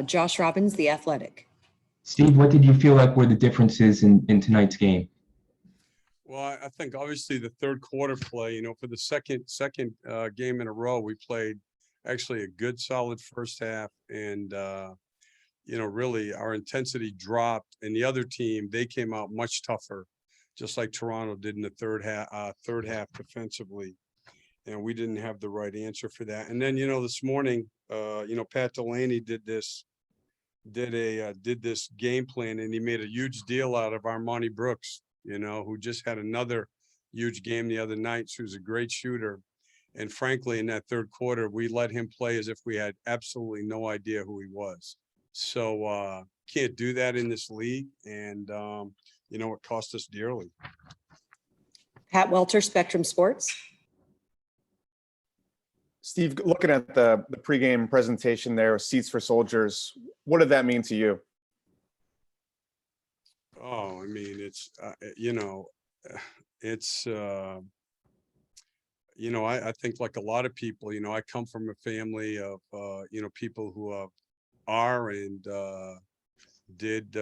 Josh Robbins, The Athletic. Steve, what did you feel like were the differences in tonight's game? Well, I think obviously the third quarter play, for the second game in a row, we played actually a good solid first half, and really our intensity dropped, and the other team, they came out much tougher, just like Toronto did in the third half defensively, and we didn't have the right answer for that. And then this morning, Pat Delaney did this game plan, and he made a huge deal out of Armani Brooks, who just had another huge game the other night. She was a great shooter. And frankly, in that third quarter, we let him play as if we had absolutely no idea who he was. So can't do that in this league. And, it cost us dearly. Pat Welter, Spectrum Sports. Steve, looking at the pregame presentation there, Seats for Soldiers, what did that mean to you? Oh, I mean, I think like a lot of people, I come from a family of, people who are and did,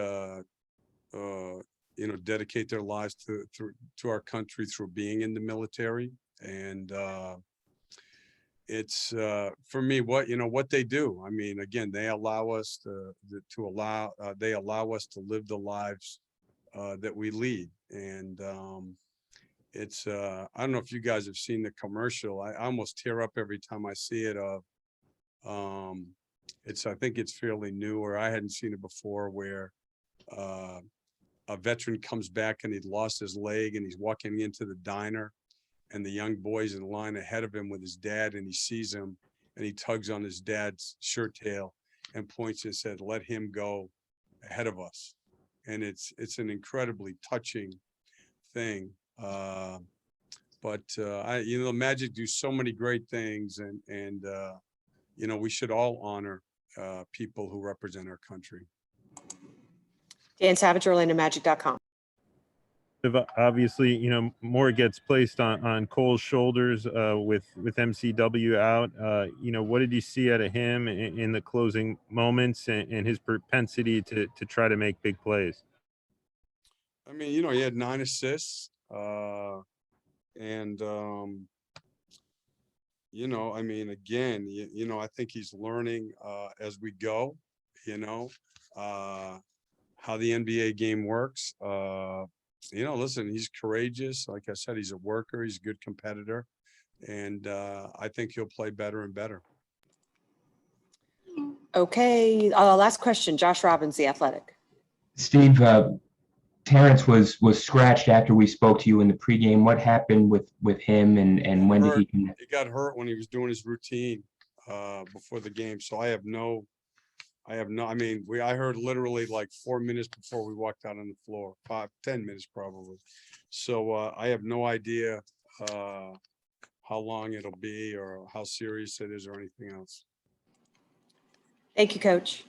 dedicate their lives to our country through being in the military. And it's for me what they do. I mean, again, they allow us they allow us to live the lives that we lead. And it's I don't know if you guys have seen the commercial. I almost tear up every time I see it. I think it's fairly new, or I hadn't seen it before, where a veteran comes back and he'd lost his leg, and he's walking into the diner, and the young boy's in line ahead of him with his dad, and he sees him, and he tugs on his dad's shirt tail and points and said, "Let him go ahead of us." And it's an incredibly touching thing. But the Magic do so many great things, and we should all honor people who represent our country. Dan Savage, OrlandoMagic.com. Obviously, more gets placed on Cole's shoulders with MCW out. What did you see out of him in the closing moments and his propensity to try to make big plays? I mean, he had 9 assists, and I mean, again, I think he's learning as we go. How the NBA game works. Listen, he's courageous. Like I said, he's a worker. He's a good competitor. And I think he'll play better and better. Okay. Last question. Josh Robbins, The Athletic. Steve, Terrence was scratched after we spoke to you in the pregame. What happened with him, and when did he? He got hurt when he was doing his routine before the game. So I heard literally like 4 minutes before we walked out on the floor, 10 minutes probably. So I have no idea how long it'll be or how serious it is or anything else. Thank you, Coach.